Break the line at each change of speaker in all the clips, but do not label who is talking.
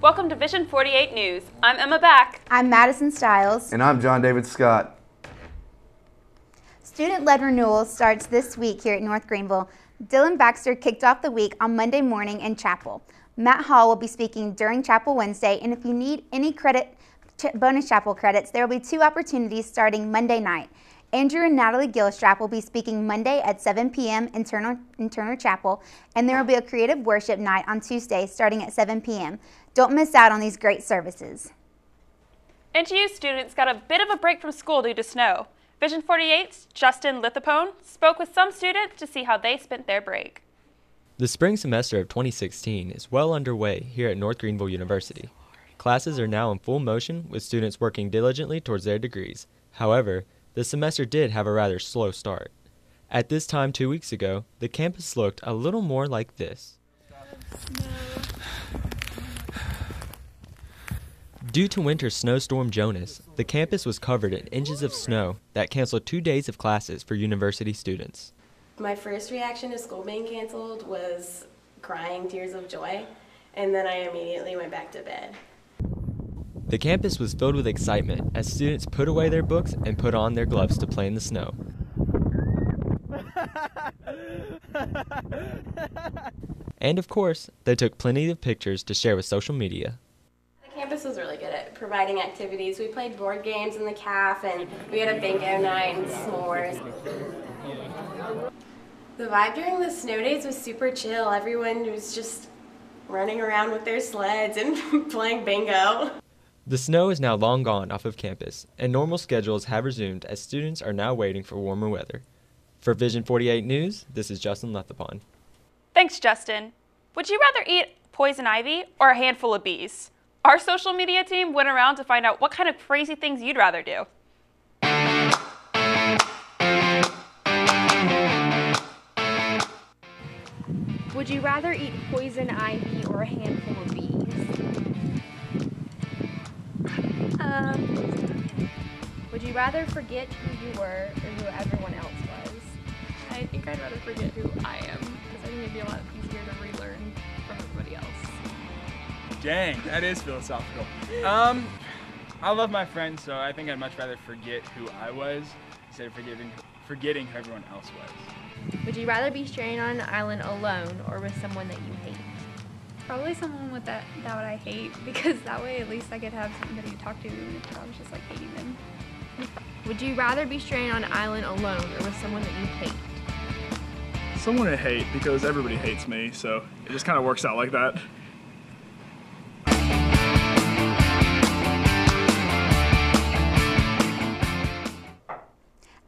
Welcome to Vision 48 News. I'm Emma Back.
I'm Madison Stiles.
And I'm John David Scott.
Student-led renewal starts this week here at North Greenville. Dylan Baxter kicked off the week on Monday morning in chapel. Matt Hall will be speaking during Chapel Wednesday, and if you need any bonus chapel credits, there will be 2 opportunities starting Monday night. Andrew and Natalie Gilstrap will be speaking Monday at 7 p.m. in Turner Chapel, and there will be a creative worship night on Tuesday starting at 7 p.m. Don't miss out on these great services.
NTU students got a bit of a break from school due to snow. Vision 48's Justin Lithapone spoke with some students to see how they spent their break.
The spring semester of 2016 is well underway here at North Greenville University. Classes are now in full motion with students working diligently towards their degrees. However, the semester did have a rather slow start. At this time 2 weeks ago, the campus looked a little more like this. Due to winter snowstorm Jonas, the campus was covered in inches of snow that canceled 2 days of classes for university students.
My first reaction to school being canceled was crying tears of joy, and then I immediately went back to bed.
The campus was filled with excitement as students put away their books and put on their gloves to play in the snow. And of course, they took plenty of pictures to share with social media.
The campus was really good at providing activities. We played board games in the caf, and we had a bingo night and s'mores. The vibe during the snow days was super chill. Everyone was just running around with their sleds and playing bingo.
The snow is now long gone off of campus, and normal schedules have resumed as students are now waiting for warmer weather. For Vision 48 News, this is Justin Lethapon.
Thanks, Justin. Would you rather eat poison ivy or a handful of bees? Our social media team went around to find out what kind of crazy things you'd rather do.
Would you rather eat poison ivy or a handful of bees? Would you rather forget who you were or who everyone else was?
I think I'd rather forget who I am, because I think it'd be a lot easier to relearn from everybody else.
Dang, that is philosophical. I love my friends, so I think I'd much rather forget who I was instead of forgetting who everyone else was.
Would you rather be stranded on an island alone or with someone that you hate?
Probably someone with that I hate, because that way at least I could have somebody to talk to if I was just like hating them.
Would you rather be stranded on an island alone or with someone that you hate?
Someone I hate, because everybody hates me, so it just kind of works out like that.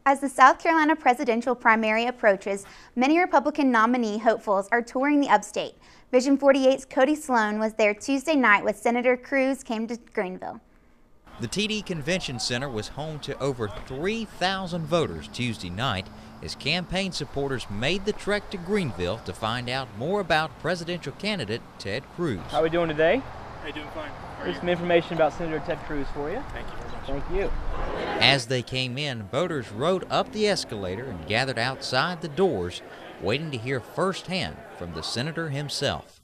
As the South Carolina presidential primary approaches, many Republican nominee hopefuls are touring the upstate. Vision 48's Cody Sloan was there Tuesday night with Senator Cruz came to Greenville.
The TD Convention Center was home to over 3,000 voters Tuesday night as campaign supporters made the trek to Greenville to find out more about presidential candidate Ted Cruz.
How are we doing today?
Hey, doing fine.
Here's some information about Senator Ted Cruz for you.
Thank you very much.
Thank you.
As they came in, voters rode up the escalator and gathered outside the doors, waiting to hear firsthand from the senator himself.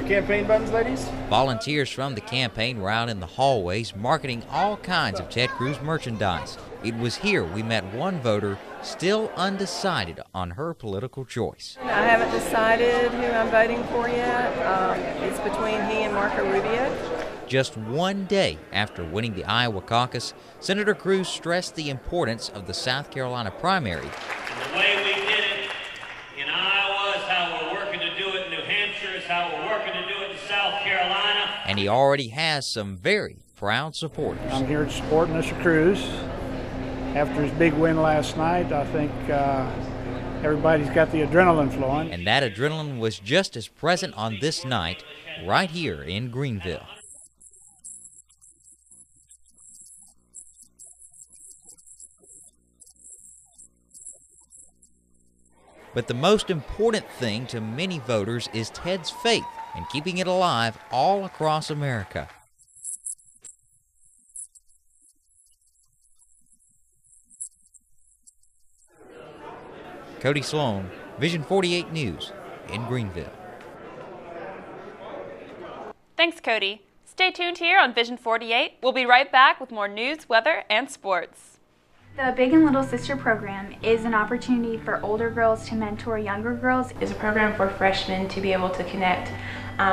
Campaign buttons, ladies?
Volunteers from the campaign were out in the hallways marketing all kinds of Ted Cruz merchandise. It was here we met one voter still undecided on her political choice.
I haven't decided who I'm voting for yet. It's between he and Marco Rubio.
Just one day after winning the Iowa caucus, Senator Cruz stressed the importance of the South Carolina primary.
The way we did it in Iowa is how we're working to do it in New Hampshire, is how we're working to do it in South Carolina.
And he already has some very proud supporters.
I'm here to support Mr. Cruz. After his big win last night, I think everybody's got the adrenaline flowing.
And that adrenaline was just as present on this night right here in Greenville. But the most important thing to many voters is Ted's faith and keeping it alive all across America. Cody Sloan, Vision 48 News in Greenville.
Thanks, Cody. Stay tuned here on Vision 48. We'll be right back with more news, weather, and sports.
The Big and Little Sister program is an opportunity for older girls to mentor younger girls.
It's a program for freshmen to be able to connect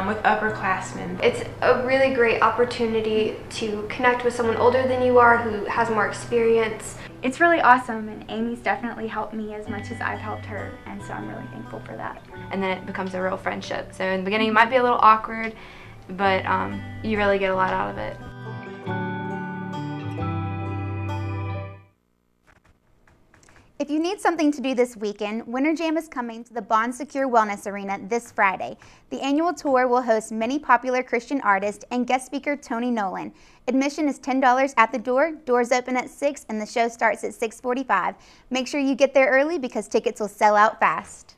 with upperclassmen.
It's a really great opportunity to connect with someone older than you are who has more experience.
It's really awesome, and Amy's definitely helped me as much as I've helped her, and so I'm really thankful for that.
And then it becomes a real friendship. So in the beginning it might be a little awkward, but you really get a lot out of it.
If you need something to do this weekend, Winter Jam is coming to the Bond Secure Wellness Arena this Friday. The annual tour will host many popular Christian artists and guest speaker Tony Nolan. Admission is $10 at the door. Doors open at 6 and the show starts at 6:45. Make sure you get there early because tickets will sell out fast.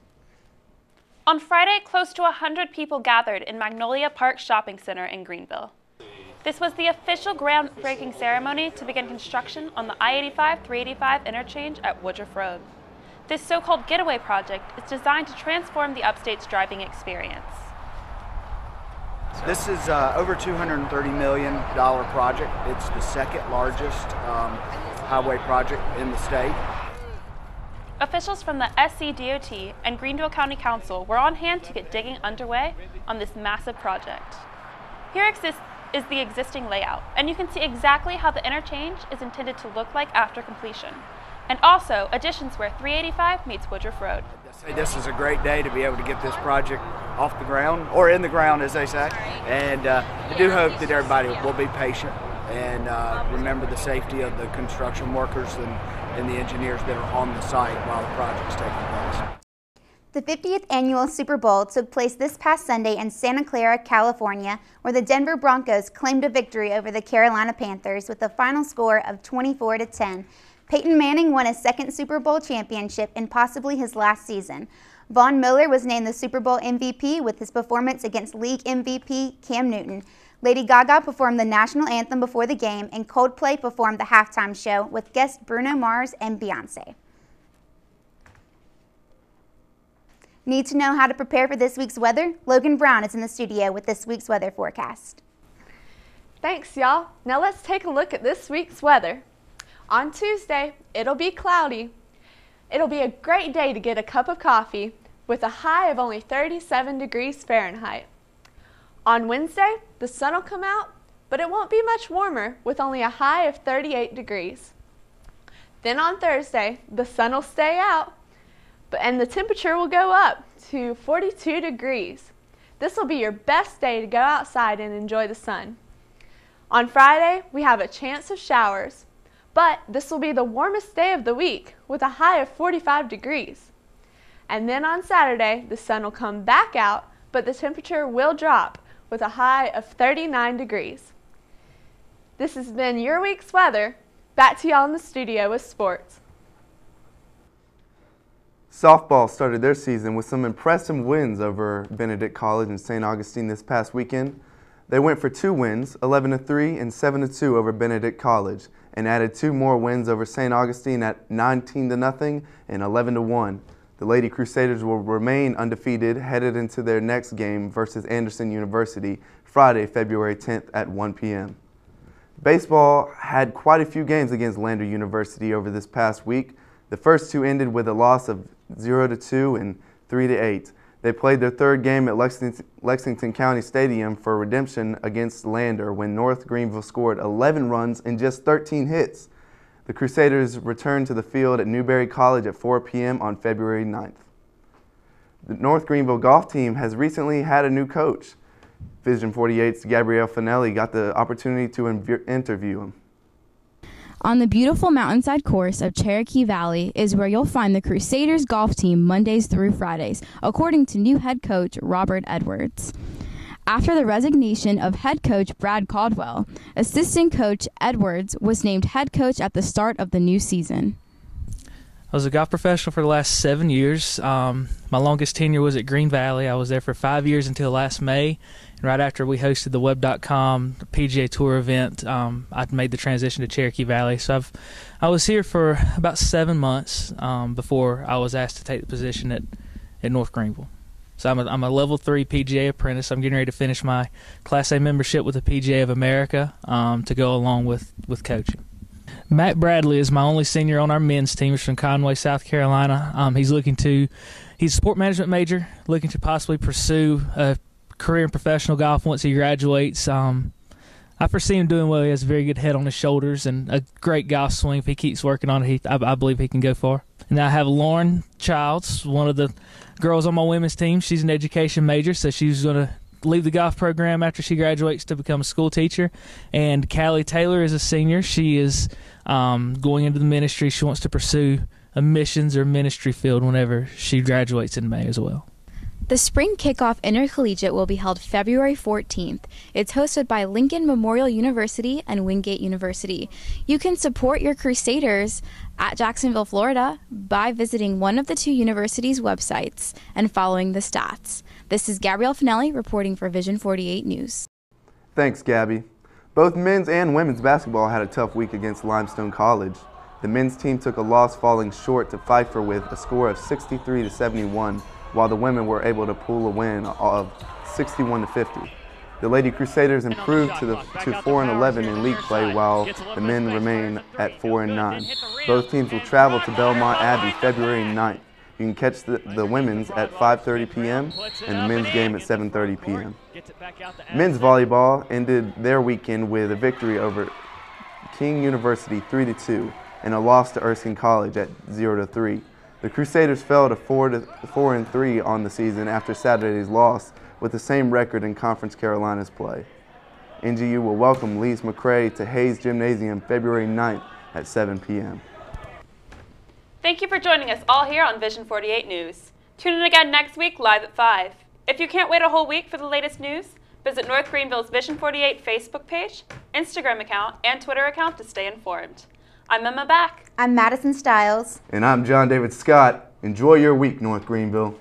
On Friday, close to 100 people gathered in Magnolia Park Shopping Center in Greenville. This was the official groundbreaking ceremony to begin construction on the I-85-385 interchange at Woodruff Road. This so-called getaway project is designed to transform the upstate's driving experience.
This is over $230 million project. It's the second largest highway project in the state.
Officials from the SCDOT and Greenville County Council were on hand to get digging underway on this massive project. Here is the existing layout, and you can see exactly how the interchange is intended to look like after completion, and also additions where 385 meets Woodruff Road.
This is a great day to be able to get this project off the ground, or in the ground as they say, and I do hope that everybody will be patient and remember the safety of the construction workers and the engineers that are on the site while the project is taking place.
The 50th annual Super Bowl took place this past Sunday in Santa Clara, California, where the Denver Broncos claimed a victory over the Carolina Panthers with a final score of 24-10. Peyton Manning won his second Super Bowl championship and possibly his last season. Von Miller was named the Super Bowl MVP with his performance against league MVP Cam Newton. Lady Gaga performed the national anthem before the game, and Coldplay performed the halftime show with guests Bruno Mars and Beyonce. Need to know how to prepare for this week's weather? Logan Brown is in the studio with this week's weather forecast.
Thanks, y'all. Now let's take a look at this week's weather. On Tuesday, it'll be cloudy. It'll be a great day to get a cup of coffee with a high of only 37 degrees Fahrenheit. On Wednesday, the sun will come out, but it won't be much warmer with only a high of 38 degrees. Then on Thursday, the sun will stay out, and the temperature will go up to 42 degrees. This will be your best day to go outside and enjoy the sun. On Friday, we have a chance of showers, but this will be the warmest day of the week with a high of 45 degrees. And then on Saturday, the sun will come back out, but the temperature will drop with a high of 39 degrees. This has been your week's weather. Back to y'all in the studio with sports.
Softball started their season with some impressive wins over Benedict College and St. Augustine this past weekend. They went for 2 wins, 11-3 and 7-2 over Benedict College, and added 2 more wins over St. Augustine at 19-0 and 11-1. The Lady Crusaders will remain undefeated headed into their next game versus Anderson University Friday, February 10th at 1 p.m. Baseball had quite a few games against Lander University over this past week. The first 2 ended with a loss of 0-2 and 3-8. They played their third game at Lexington County Stadium for redemption against Lander when North Greenville scored 11 runs and just 13 hits. The Crusaders returned to the field at Newberry College at 4 p.m. on February 9th. The North Greenville golf team has recently had a new coach. Vision 48's Gabrielle Finelli got the opportunity to interview him.
On the beautiful mountainside course of Cherokee Valley is where you'll find the Crusaders golf team Mondays through Fridays, according to new head coach Robert Edwards. After the resignation of head coach Brad Caldwell, assistant coach Edwards was named head coach at the start of the new season.
I was a golf professional for the last 7 years. My longest tenure was at Green Valley. I was there for 5 years until last May. And right after we hosted the Web.com PGA Tour event, I made the transition to Cherokee Valley. So I was here for about 7 months before I was asked to take the position at North Greenville. So I'm a level 3 PGA apprentice. I'm getting ready to finish my Class A membership with the PGA of America to go along with coaching. Matt Bradley is my only senior on our men's team. He's from Conway, South Carolina. He's a sport management major, looking to possibly pursue a career in professional golf once he graduates. I foresee him doing well. He has a very good head on his shoulders and a great golf swing. If he keeps working on it, I believe he can go far. And I have Lauren Childs, one of the girls on my women's team. She's an education major, so she's going to leave the golf program after she graduates to become a school teacher. And Callie Taylor is a senior. She is going into the ministry. She wants to pursue a missions or ministry field whenever she graduates in May as well.
The Spring Kickoff Intercollegiate will be held February 14th. It's hosted by Lincoln Memorial University and Wingate University. You can support your Crusaders at Jacksonville, Florida by visiting one of the two universities' websites and following the stats. This is Gabrielle Finelli reporting for Vision 48 News.
Thanks, Gabby. Both men's and women's basketball had a tough week against Limestone College. The men's team took a loss, falling short to Pfeiffer with a score of 63-71, while the women were able to pull a win of 61-50. The Lady Crusaders improved to 4-11 in league play, while the men remain at 4-9. Both teams will travel to Belmont Abbey February 9th. You can catch the women's at 5:30 p.m. and the men's game at 7:30 p.m. Men's volleyball ended their weekend with a victory over King University 3-2 and a loss to Erskine College at 0-3. The Crusaders fell to 4-3 on the season after Saturday's loss, with the same record in Conference Carolinas play. NGU will welcome Lees McRae to Hayes Gymnasium February 9th at 7 p.m.
Thank you for joining us all here on Vision 48 News. Tune in again next week live at 5. If you can't wait a whole week for the latest news, visit North Greenville's Vision 48 Facebook page, Instagram account, and Twitter account to stay informed. I'm Emma Back.
I'm Madison Stiles.
And I'm John David Scott. Enjoy your week, North Greenville.